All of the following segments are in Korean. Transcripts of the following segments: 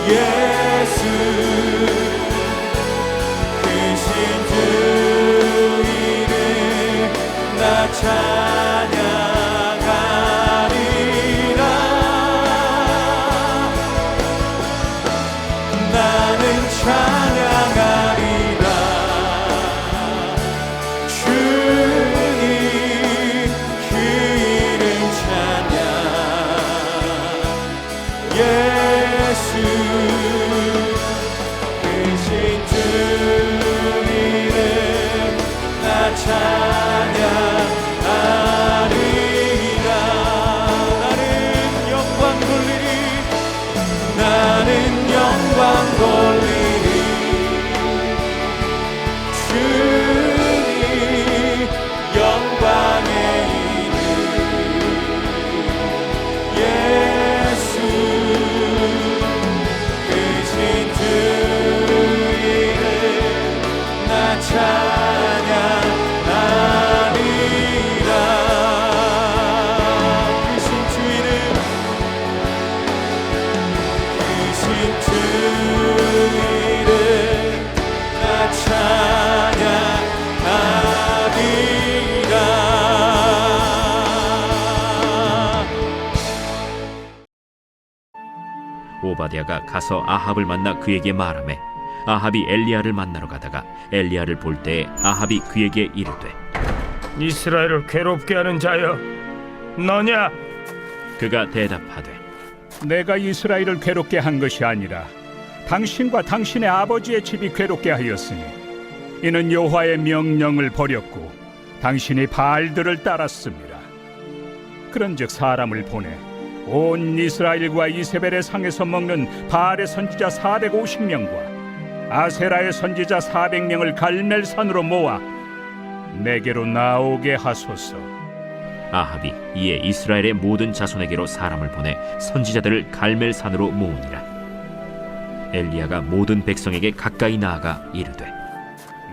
예수 크신 주 이름 나 찬양하리라. 나는 찬양하리라. 주님 그 이름 찬양. 예수 크신 주 이름 나 찬양하리라. 나는 영광 돌리리. 나는 영광 돌리리. 주님 영광의 이름. 예수 크신 주 이름 나 찬양하리라. 크신 주 이름 크신 주 이름 나 찬양하리라. 오바댜가 가서 아합을 만나 그에게 말하매 아합이 엘리야를 만나러 가다가 엘리야를 볼 때에 아합이 그에게 이르되 이스라엘을 괴롭게 하는 자여 너냐? 그가 대답하되 내가 이스라엘을 괴롭게 한 것이 아니라 당신과 당신의 아버지의 집이 괴롭게 하였으니 이는 여호와의 명령을 버렸고 당신이 바알들을 따랐습니다. 그런즉 사람을 보내 온 이스라엘과 이세벨의 상에서 먹는 바알의 선지자 450명과 아세라의 선지자 400명을 갈멜산으로 모아 내게로 나오게 하소서. 아합이 이에 이스라엘의 모든 자손에게로 사람을 보내 선지자들을 갈멜산으로 모으니라. 엘리야가 모든 백성에게 가까이 나아가 이르되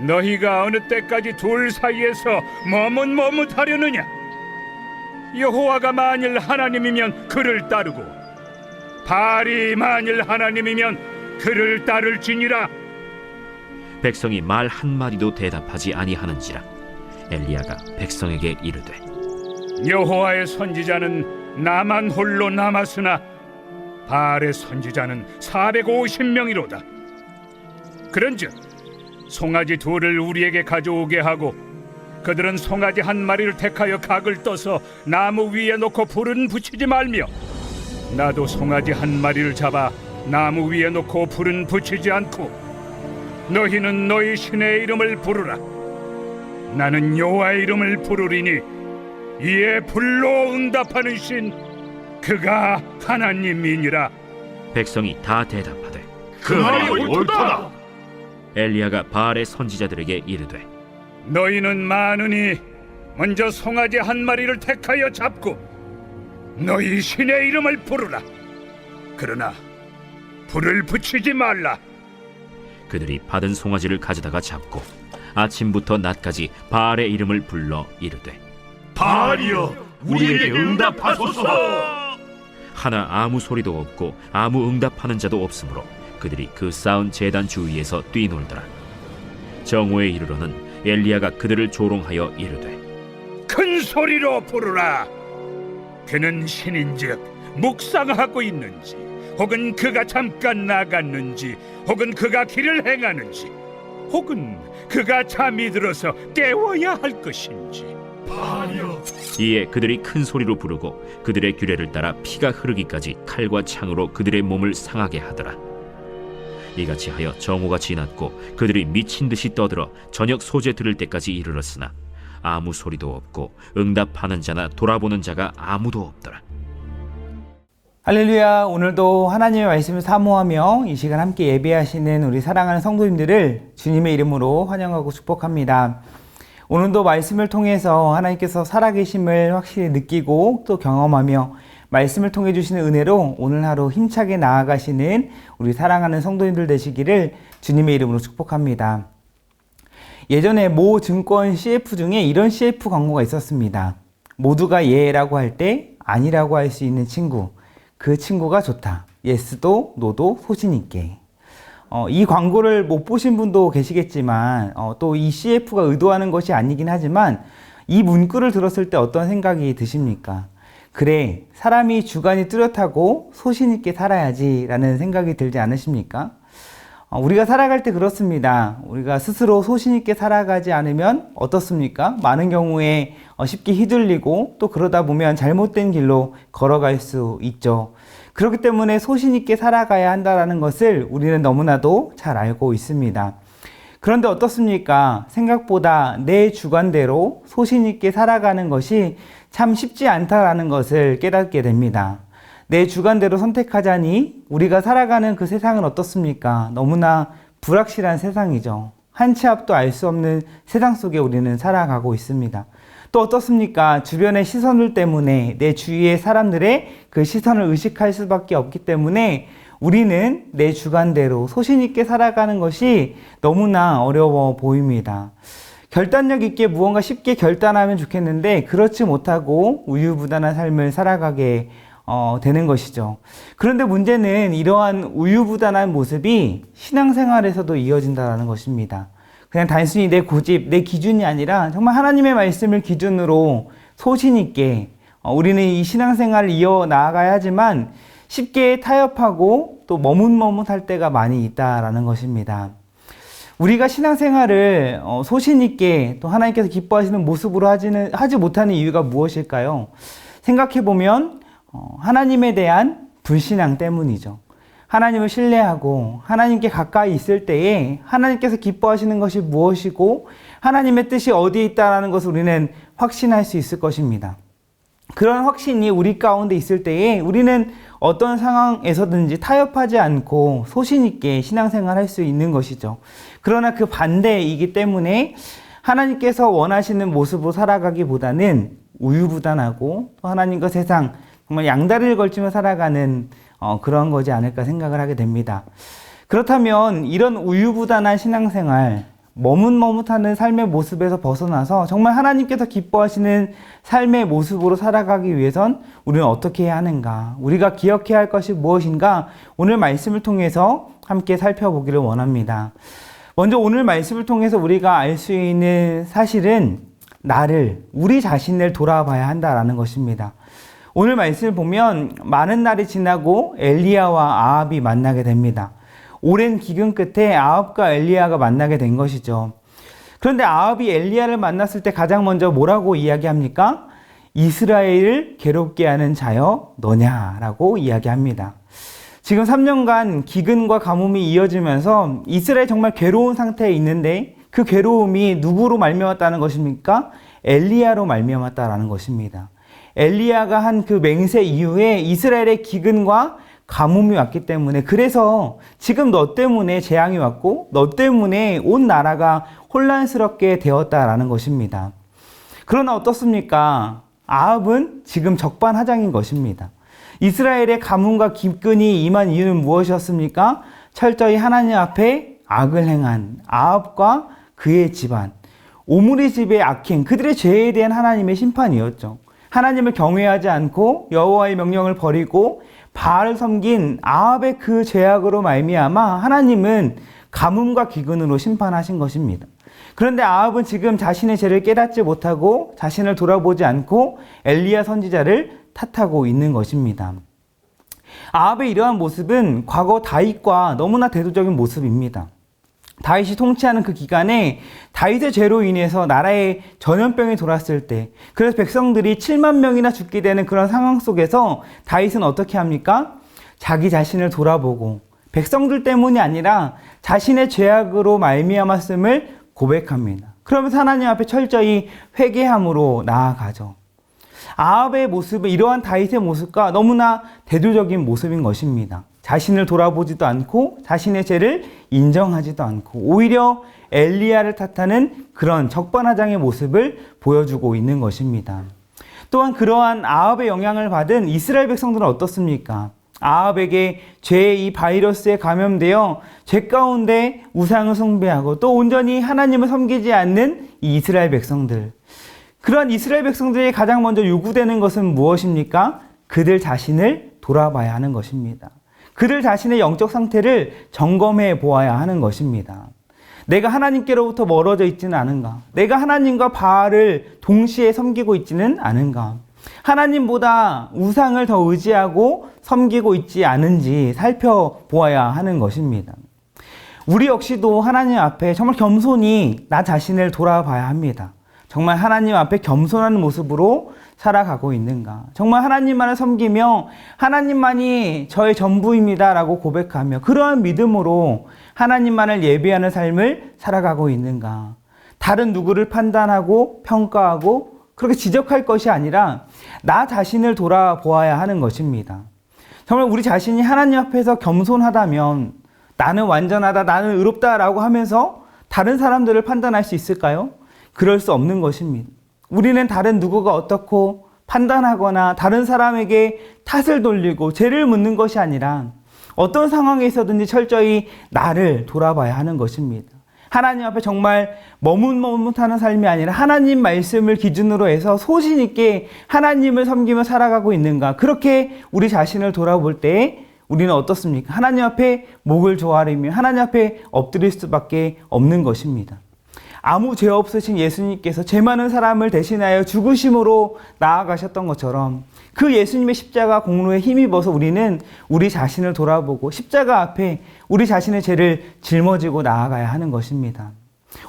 너희가 어느 때까지 둘 사이에서 머뭇머뭇하려느냐? 여호와가 만일 하나님이면 그를 따르고 바알이 만일 하나님이면 그를 따를지니라. 백성이 말 한마디도 대답하지 아니하는지라. 엘리야가 백성에게 이르되 여호와의 선지자는 나만 홀로 남았으나 바알의 선지자는 450명이로다. 그런즉 송아지 둘을 우리에게 가져오게 하고 그들은 송아지 한 마리를 택하여 각을 떠서 나무 위에 놓고 불은 붙이지 말며 나도 송아지 한 마리를 잡아 나무 위에 놓고 불은 붙이지 않고 너희는 너희 신의 이름을 부르라. 나는 여호와의 이름을 부르리니 이에 불로 응답하는 신 그가 하나님이니라. 백성이 다 대답하되 그 말이 옳도다. 엘리야가 바알의 선지자들에게 이르되 너희는 많으니 먼저 송아지 한 마리를 택하여 잡고 너희 신의 이름을 부르라. 그러나 불을 붙이지 말라. 그들이 받은 송아지를 가져다가 잡고 아침부터 낮까지 바알의 이름을 불러 이르되 바알이여 우리에게 응답하소서. 하나 아무 소리도 없고 아무 응답하는 자도 없으므로 그들이 그 쌓은 제단 주위에서 뛰놀더라. 정오에 이르러는 엘리야가 그들을 조롱하여 이르되 큰 소리로 부르라. 그는 신인즉 묵상하고 있는지 혹은 그가 잠깐 나갔는지 혹은 그가 길을 행하는지 혹은 그가 잠이 들어서 깨워야 할 것인지. 바알이여 이에 그들이 큰 소리로 부르고 그들의 규례를 따라 피가 흐르기까지 칼과 창으로 그들의 몸을 상하게 하더라. 이같이 하여 정오가 지났고 그들이 미친 듯이 떠들어 저녁 소재 들을 때까지 이르렀으나 아무 소리도 없고 응답하는 자나 돌아보는 자가 아무도 없더라. 할렐루야. 오늘도 하나님의 말씀을 사모하며 이 시간 함께 예배하시는 우리 사랑하는 성도님들을 주님의 이름으로 환영하고 축복합니다. 오늘도 말씀을 통해서 하나님께서 살아계심을 확실히 느끼고 또 경험하며 말씀을 통해 주시는 은혜로 오늘 하루 힘차게 나아가시는 우리 사랑하는 성도님들 되시기를 주님의 이름으로 축복합니다. 예전에 모 증권 CF 중에 이런 CF 광고가 있었습니다. 모두가 예라고 할 때 아니라고 할 수 있는 친구, 그 친구가 좋다. 예스도 노도 소신 있게. 이 광고를 못 보신 분도 계시겠지만 또 이 CF가 의도하는 것이 아니긴 하지만 이 문구를 들었을 때 어떤 생각이 드십니까? 그래, 사람이 주관이 뚜렷하고 소신 있게 살아야지 라는 생각이 들지 않으십니까? 우리가 살아갈 때 그렇습니다. 우리가 스스로 소신 있게 살아가지 않으면 어떻습니까? 많은 경우에 쉽게 휘둘리고 또 그러다 보면 잘못된 길로 걸어갈 수 있죠. 그렇기 때문에 소신 있게 살아가야 한다는 것을 우리는 너무나도 잘 알고 있습니다. 그런데 어떻습니까? 생각보다 내 주관대로 소신 있게 살아가는 것이 참 쉽지 않다라는 것을 깨닫게 됩니다. 내 주관대로 선택하자니 우리가 살아가는 그 세상은 어떻습니까? 너무나 불확실한 세상이죠. 한 치 앞도 알 수 없는 세상 속에 우리는 살아가고 있습니다. 또 어떻습니까? 주변의 시선들 때문에 내 주위의 사람들의 그 시선을 의식할 수밖에 없기 때문에 우리는 내 주관대로 소신 있게 살아가는 것이 너무나 어려워 보입니다. 결단력 있게 무언가 쉽게 결단하면 좋겠는데 그렇지 못하고 우유부단한 삶을 살아가게 되는 것이죠. 그런데 문제는 이러한 우유부단한 모습이 신앙생활에서도 이어진다는 것입니다. 그냥 단순히 내 고집, 내 기준이 아니라 정말 하나님의 말씀을 기준으로 소신 있게 우리는 이 신앙생활을 이어나가야 하지만 쉽게 타협하고 또 머뭇머뭇할 때가 많이 있다라는 것입니다. 우리가 신앙생활을 소신 있게 또 하나님께서 기뻐하시는 모습으로 하지 못하는 이유가 무엇일까요? 생각해보면 하나님에 대한 불신앙 때문이죠. 하나님을 신뢰하고 하나님께 가까이 있을 때에 하나님께서 기뻐하시는 것이 무엇이고 하나님의 뜻이 어디에 있다는 것을 우리는 확신할 수 있을 것입니다. 그런 확신이 우리 가운데 있을 때에 우리는 어떤 상황에서든지 타협하지 않고 소신 있게 신앙생활을 할 수 있는 것이죠. 그러나 그 반대이기 때문에 하나님께서 원하시는 모습으로 살아가기보다는 우유부단하고 또 하나님과 세상 정말 양다리를 걸치며 살아가는 그런 거지 않을까 생각을 하게 됩니다. 그렇다면 이런 우유부단한 신앙생활, 머뭇머뭇하는 삶의 모습에서 벗어나서 정말 하나님께서 기뻐하시는 삶의 모습으로 살아가기 위해선 우리는 어떻게 해야 하는가? 우리가 기억해야 할 것이 무엇인가? 오늘 말씀을 통해서 함께 살펴보기를 원합니다. 먼저 오늘 말씀을 통해서 우리가 알 수 있는 사실은 우리 자신을 돌아봐야 한다라는 것입니다. 오늘 말씀을 보면 많은 날이 지나고 엘리야와 아합이 만나게 됩니다. 오랜 기근 끝에 아합과 엘리야가 만나게 된 것이죠. 그런데 아합이 엘리야를 만났을 때 가장 먼저 뭐라고 이야기합니까? 이스라엘을 괴롭게 하는 자여 너냐라고 이야기합니다. 지금 3년간 기근과 가뭄이 이어지면서 이스라엘이 정말 괴로운 상태에 있는데 그 괴로움이 누구로 말미암았다는 것입니까? 엘리야로 말미암았다라는 것입니다. 엘리야가 한 그 맹세 이후에 이스라엘의 기근과 가뭄이 왔기 때문에 그래서 지금 너 때문에 재앙이 왔고 너 때문에 온 나라가 혼란스럽게 되었다라는 것입니다. 그러나 어떻습니까? 아합은 지금 적반하장인 것입니다. 이스라엘의 가뭄과 기근이 임한 이유는 무엇이었습니까? 철저히 하나님 앞에 악을 행한 아합과 그의 집안, 오므리 집의 악행, 그들의 죄에 대한 하나님의 심판이었죠. 하나님을 경외하지 않고 여호와의 명령을 버리고 바알을 섬긴 아합의 그 죄악으로 말미암아 하나님은 가뭄과 기근으로 심판하신 것입니다. 그런데 아합은 지금 자신의 죄를 깨닫지 못하고 자신을 돌아보지 않고 엘리야 선지자를 탓하고 있는 것입니다. 아합의 이러한 모습은 과거 다윗과 너무나 대조적인 모습입니다. 다윗이 통치하는 그 기간에 다윗의 죄로 인해서 나라에 전염병이 돌았을 때 그래서 백성들이 7만 명이나 죽게 되는 그런 상황 속에서 다윗은 어떻게 합니까? 자기 자신을 돌아보고 백성들 때문이 아니라 자신의 죄악으로 말미암았음을 고백합니다. 그러면서 하나님 앞에 철저히 회개함으로 나아가죠. 아합의 모습은 이러한 다윗의 모습과 너무나 대조적인 모습인 것입니다. 자신을 돌아보지도 않고 자신의 죄를 인정하지도 않고 오히려 엘리야를 탓하는 그런 적반하장의 모습을 보여주고 있는 것입니다. 또한 그러한 아합의 영향을 받은 이스라엘 백성들은 어떻습니까? 아합에게 죄의 이 바이러스에 감염되어 죄 가운데 우상을 숭배하고 또 온전히 하나님을 섬기지 않는 이 이스라엘 백성들. 그러한 이스라엘 백성들에게 가장 먼저 요구되는 것은 무엇입니까? 그들 자신을 돌아봐야 하는 것입니다. 그들 자신의 영적 상태를 점검해 보아야 하는 것입니다. 내가 하나님께로부터 멀어져 있지는 않은가? 내가 하나님과 바알을 동시에 섬기고 있지는 않은가? 하나님보다 우상을 더 의지하고 섬기고 있지 않은지 살펴보아야 하는 것입니다. 우리 역시도 하나님 앞에 정말 겸손히 나 자신을 돌아봐야 합니다. 정말 하나님 앞에 겸손한 모습으로 살아가고 있는가? 정말 하나님만을 섬기며 하나님만이 저의 전부입니다 라고 고백하며 그러한 믿음으로 하나님만을 예배하는 삶을 살아가고 있는가? 다른 누구를 판단하고 평가하고 그렇게 지적할 것이 아니라 나 자신을 돌아보아야 하는 것입니다. 정말 우리 자신이 하나님 앞에서 겸손하다면 나는 완전하다, 나는 의롭다라고 하면서 다른 사람들을 판단할 수 있을까요? 그럴 수 없는 것입니다. 우리는 다른 누구가 어떻고 판단하거나 다른 사람에게 탓을 돌리고 죄를 묻는 것이 아니라 어떤 상황에 있어든지 철저히 나를 돌아봐야 하는 것입니다. 하나님 앞에 정말 머뭇머뭇하는 삶이 아니라 하나님 말씀을 기준으로 해서 소신 있게 하나님을 섬기며 살아가고 있는가? 그렇게 우리 자신을 돌아볼 때 우리는 어떻습니까? 하나님 앞에 목을 조아리며 하나님 앞에 엎드릴 수밖에 없는 것입니다. 아무 죄 없으신 예수님께서 죄 많은 사람을 대신하여 죽으심으로 나아가셨던 것처럼 그 예수님의 십자가 공로에 힘입어서 우리는 우리 자신을 돌아보고 십자가 앞에 우리 자신의 죄를 짊어지고 나아가야 하는 것입니다.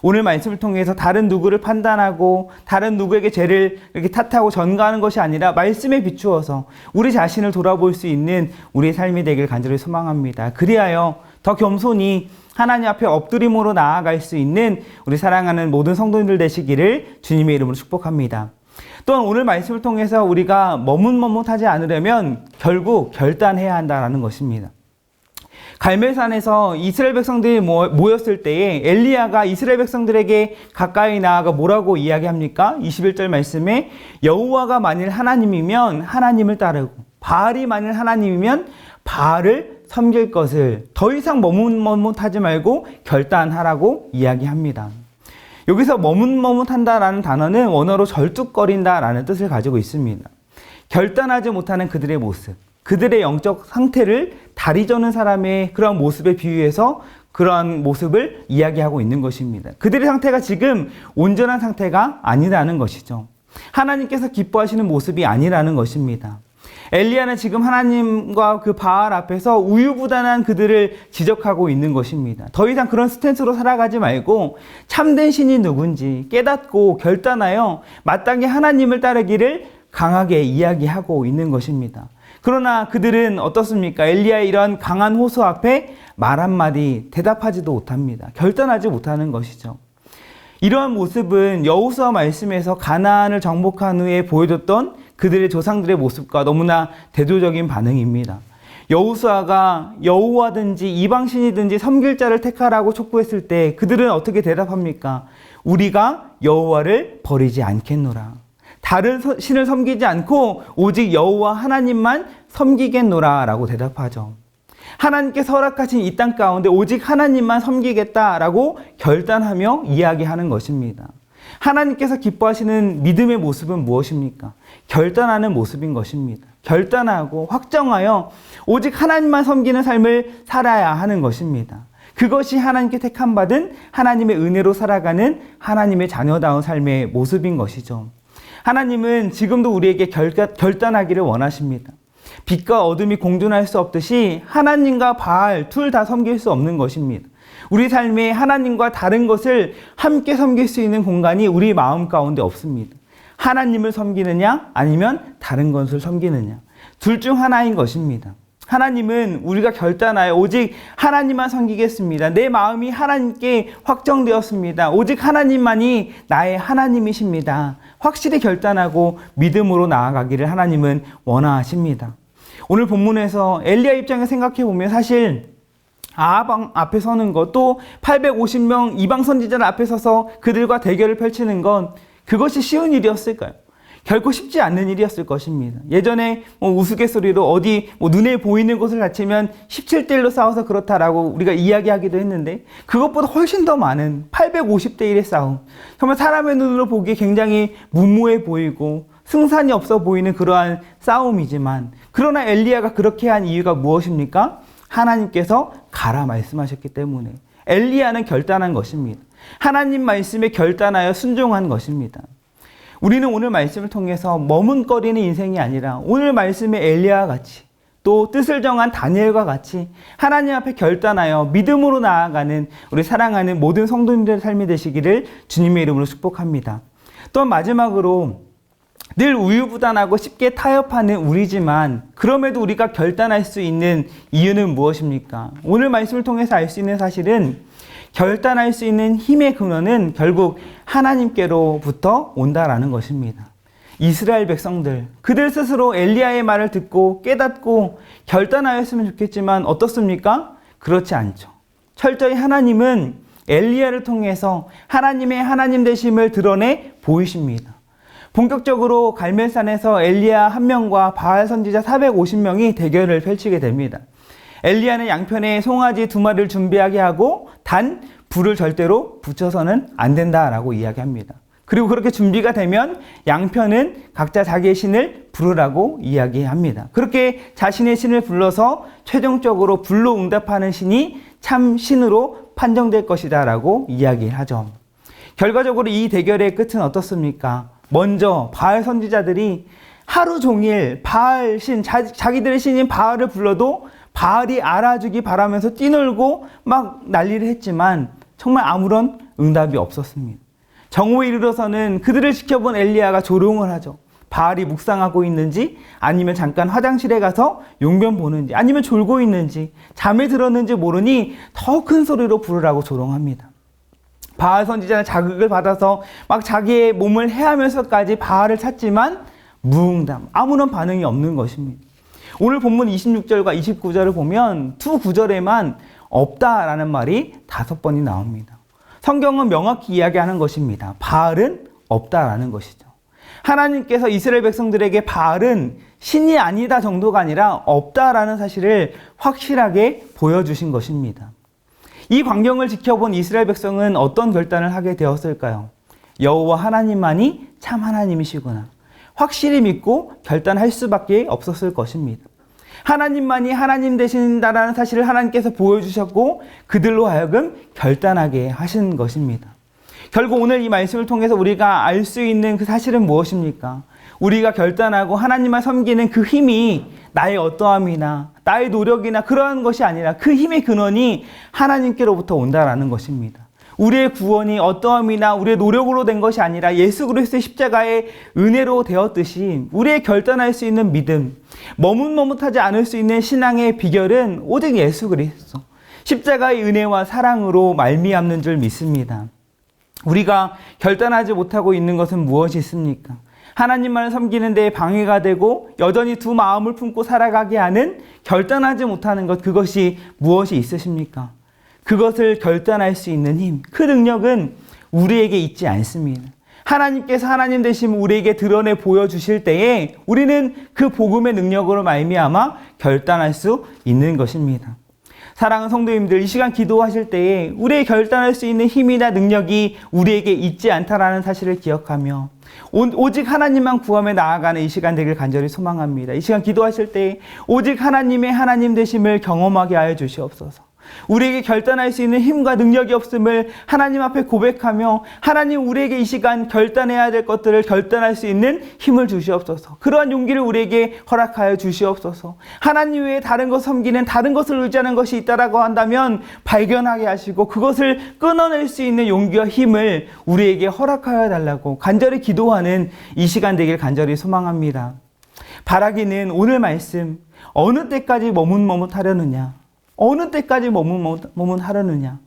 오늘 말씀을 통해서 다른 누구를 판단하고 다른 누구에게 죄를 이렇게 탓하고 전가하는 것이 아니라 말씀에 비추어서 우리 자신을 돌아볼 수 있는 우리의 삶이 되길 간절히 소망합니다. 그리하여 더 겸손히 하나님 앞에 엎드림으로 나아갈 수 있는 우리 사랑하는 모든 성도님들 되시기를 주님의 이름으로 축복합니다. 또한 오늘 말씀을 통해서 우리가 머뭇머뭇하지 않으려면 결국 결단해야 한다는 것입니다. 갈멜산에서 이스라엘 백성들이 모였을 때에 엘리야가 이스라엘 백성들에게 가까이 나아가 뭐라고 이야기합니까? 21절 말씀에 여호와가 만일 하나님이면 하나님을 따르고 바알이 만일 하나님이면 바알을 섬길 것을 더 이상 머뭇머뭇하지 말고 결단하라고 이야기합니다. 여기서 머뭇머뭇한다라는 단어는 원어로 절뚝거린다라는 뜻을 가지고 있습니다. 결단하지 못하는 그들의 모습, 그들의 영적 상태를 다리 저는 사람의 그런 모습에 비유해서 그러한 모습을 이야기하고 있는 것입니다. 그들의 상태가 지금 온전한 상태가 아니라는 것이죠. 하나님께서 기뻐하시는 모습이 아니라는 것입니다. 엘리야는 지금 하나님과 그 바알 앞에서 우유부단한 그들을 지적하고 있는 것입니다. 더 이상 그런 스탠스로 살아가지 말고 참된 신이 누군지 깨닫고 결단하여 마땅히 하나님을 따르기를 강하게 이야기하고 있는 것입니다. 그러나 그들은 어떻습니까? 엘리야의 이런 강한 호소 앞에 말 한마디 대답하지도 못합니다. 결단하지 못하는 것이죠. 이러한 모습은 여호수아 말씀에서 가나안을 정복한 후에 보여줬던 그들의 조상들의 모습과 너무나 대조적인 반응입니다. 여호수아가 여호와든지 이방신이든지 섬길 자를 택하라고 촉구했을 때 그들은 어떻게 대답합니까? 우리가 여호와를 버리지 않겠노라. 다른 신을 섬기지 않고 오직 여호와 하나님만 섬기겠노라 라고 대답하죠. 하나님께서 허락하신 이 땅 가운데 오직 하나님만 섬기겠다라고 결단하며 이야기하는 것입니다. 하나님께서 기뻐하시는 믿음의 모습은 무엇입니까? 결단하는 모습인 것입니다. 결단하고 확정하여 오직 하나님만 섬기는 삶을 살아야 하는 것입니다. 그것이 하나님께 택함 받은 하나님의 은혜로 살아가는 하나님의 자녀다운 삶의 모습인 것이죠. 하나님은 지금도 우리에게 결단하기를 원하십니다. 빛과 어둠이 공존할 수 없듯이 하나님과 바알 둘 다 섬길 수 없는 것입니다. 우리 삶에 하나님과 다른 것을 함께 섬길 수 있는 공간이 우리 마음 가운데 없습니다. 하나님을 섬기느냐 아니면 다른 것을 섬기느냐 둘 중 하나인 것입니다. 하나님은 우리가 결단하여 오직 하나님만 섬기겠습니다. 내 마음이 하나님께 확정되었습니다. 오직 하나님만이 나의 하나님이십니다. 확실히 결단하고 믿음으로 나아가기를 하나님은 원하십니다. 오늘 본문에서 엘리야 입장에 생각해 보면 사실 아합 앞에 서는 것, 또 850명 이방 선지자들 앞에 서서 그들과 대결을 펼치는 건 그것이 쉬운 일이었을까요? 결코 쉽지 않는 일이었을 것입니다. 예전에 우스갯소리로 어디 눈에 보이는 곳을 다치면 17대1로 싸워서 그렇다라고 우리가 이야기하기도 했는데 그것보다 훨씬 더 많은 850대1의 싸움. 정말 사람의 눈으로 보기에 굉장히 무모해 보이고 승산이 없어 보이는 그러한 싸움이지만 그러나 엘리야가 그렇게 한 이유가 무엇입니까? 하나님께서 가라 말씀하셨기 때문에 엘리야는 결단한 것입니다. 하나님 말씀에 결단하여 순종한 것입니다. 우리는 오늘 말씀을 통해서 머뭇거리는 인생이 아니라 오늘 말씀의 엘리야와 같이 또 뜻을 정한 다니엘과 같이 하나님 앞에 결단하여 믿음으로 나아가는 우리 사랑하는 모든 성도님들의 삶이 되시기를 주님의 이름으로 축복합니다. 또한 마지막으로 늘 우유부단하고 쉽게 타협하는 우리지만 그럼에도 우리가 결단할 수 있는 이유는 무엇입니까? 오늘 말씀을 통해서 알 수 있는 사실은 결단할 수 있는 힘의 근원은 결국 하나님께로부터 온다라는 것입니다. 이스라엘 백성들, 그들 스스로 엘리야의 말을 듣고 깨닫고 결단하였으면 좋겠지만 어떻습니까? 그렇지 않죠. 철저히 하나님은 엘리야를 통해서 하나님의 하나님 되심을 드러내 보이십니다. 본격적으로 갈멜산에서 엘리야 1명과 바알 선지자 450명이 대결을 펼치게 됩니다. 엘리야는 양편에 송아지 2마리를 준비하게 하고 단 불을 절대로 붙여서는 안 된다라고 이야기합니다. 그리고 그렇게 준비가 되면 양편은 각자 자기의 신을 부르라고 이야기합니다. 그렇게 자신의 신을 불러서 최종적으로 불로 응답하는 신이 참 신으로 판정될 것이다 라고 이야기하죠. 결과적으로 이 대결의 끝은 어떻습니까? 먼저 바알 선지자들이 하루 종일 바알 신, 자기들의 신인 바알을 불러도 바알이 알아주기 바라면서 뛰놀고 막 난리를 했지만 정말 아무런 응답이 없었습니다. 정오에 이르러서는 그들을 지켜본 엘리야가 조롱을 하죠. 바알이 묵상하고 있는지 아니면 잠깐 화장실에 가서 용변 보는지 아니면 졸고 있는지 잠에 들었는지 모르니 더 큰 소리로 부르라고 조롱합니다. 바알 선지자는 자극을 받아서 막 자기의 몸을 해하면서까지 바알을 찾지만 무응답, 아무런 반응이 없는 것입니다. 오늘 본문 26절과 29절을 보면 두 구절에만 없다라는 말이 5번이 나옵니다. 성경은 명확히 이야기하는 것입니다. 바알은 없다라는 것이죠. 하나님께서 이스라엘 백성들에게 바알은 신이 아니다 정도가 아니라 없다라는 사실을 확실하게 보여주신 것입니다. 이 광경을 지켜본 이스라엘 백성은 어떤 결단을 하게 되었을까요? 여호와 하나님만이 참 하나님이시구나. 확실히 믿고 결단할 수밖에 없었을 것입니다. 하나님만이 하나님 되신다라는 사실을 하나님께서 보여주셨고 그들로 하여금 결단하게 하신 것입니다. 결국 오늘 이 말씀을 통해서 우리가 알 수 있는 그 사실은 무엇입니까? 우리가 결단하고 하나님을 섬기는 그 힘이 나의 어떠함이나 나의 노력이나 그러한 것이 아니라 그 힘의 근원이 하나님께로부터 온다라는 것입니다. 우리의 구원이 어떠함이나 우리의 노력으로 된 것이 아니라 예수 그리스도의 십자가의 은혜로 되었듯이 우리의 결단할 수 있는 믿음, 머뭇머뭇하지 않을 수 있는 신앙의 비결은 오직 예수 그리스도 십자가의 은혜와 사랑으로 말미암는 줄 믿습니다. 우리가 결단하지 못하고 있는 것은 무엇이 있습니까? 하나님만을 섬기는 데 방해가 되고 여전히 두 마음을 품고 살아가게 하는 결단하지 못하는 것, 그것이 무엇이 있으십니까? 그것을 결단할 수 있는 힘, 그 능력은 우리에게 있지 않습니다. 하나님께서 하나님 되심을 우리에게 드러내 보여주실 때에 우리는 그 복음의 능력으로 말미암아 결단할 수 있는 것입니다. 사랑하는 성도님들, 이 시간 기도하실 때에 우리의 결단할 수 있는 힘이나 능력이 우리에게 있지 않다라는 사실을 기억하며 오직 하나님만 구하며 나아가는 이 시간 되길 간절히 소망합니다. 이 시간 기도하실 때에 오직 하나님의 하나님 되심을 경험하게 하여 주시옵소서. 우리에게 결단할 수 있는 힘과 능력이 없음을 하나님 앞에 고백하며 하나님 우리에게 이 시간 결단해야 될 것들을 결단할 수 있는 힘을 주시옵소서. 그러한 용기를 우리에게 허락하여 주시옵소서. 하나님 외에 다른 것 섬기는 다른 것을 의지하는 것이 있다라고 한다면 발견하게 하시고 그것을 끊어낼 수 있는 용기와 힘을 우리에게 허락하여 달라고 간절히 기도하는 이 시간 되길 간절히 소망합니다. 바라기는 오늘 말씀 어느 때까지 머뭇머뭇하려느냐, 어느 때까지 머뭇하려느냐.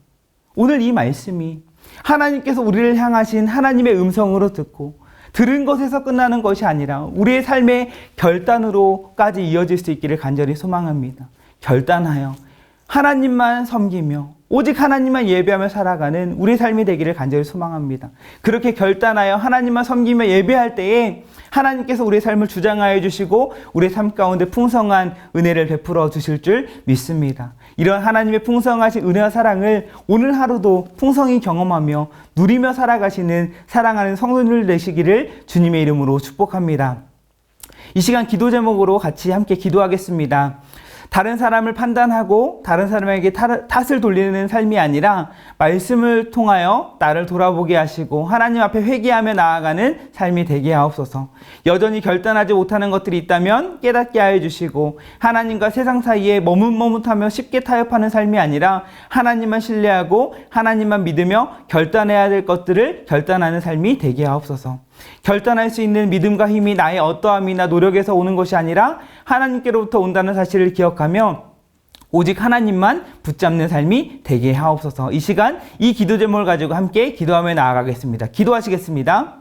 오늘 이 말씀이 하나님께서 우리를 향하신 하나님의 음성으로 듣고 들은 것에서 끝나는 것이 아니라 우리의 삶의 결단으로까지 이어질 수 있기를 간절히 소망합니다. 결단하여 하나님만 섬기며 오직 하나님만 예배하며 살아가는 우리의 삶이 되기를 간절히 소망합니다. 그렇게 결단하여 하나님만 섬기며 예배할 때에 하나님께서 우리의 삶을 주장하여 주시고 우리의 삶 가운데 풍성한 은혜를 베풀어 주실 줄 믿습니다. 이런 하나님의 풍성하신 은혜와 사랑을 오늘 하루도 풍성히 경험하며 누리며 살아가시는 사랑하는 성도들 되시기를 주님의 이름으로 축복합니다. 이 시간 기도 제목으로 같이 함께 기도하겠습니다. 다른 사람을 판단하고 다른 사람에게 탓을 돌리는 삶이 아니라 말씀을 통하여 나를 돌아보게 하시고 하나님 앞에 회개하며 나아가는 삶이 되게 하옵소서. 여전히 결단하지 못하는 것들이 있다면 깨닫게 하여 주시고 하나님과 세상 사이에 머뭇머뭇하며 쉽게 타협하는 삶이 아니라 하나님만 신뢰하고 하나님만 믿으며 결단해야 될 것들을 결단하는 삶이 되게 하옵소서. 결단할 수 있는 믿음과 힘이 나의 어떠함이나 노력에서 오는 것이 아니라 하나님께로부터 온다는 사실을 기억하며 오직 하나님만 붙잡는 삶이 되게 하옵소서. 이 시간 이 기도 제목을 가지고 함께 기도하며 나아가겠습니다. 기도하시겠습니다.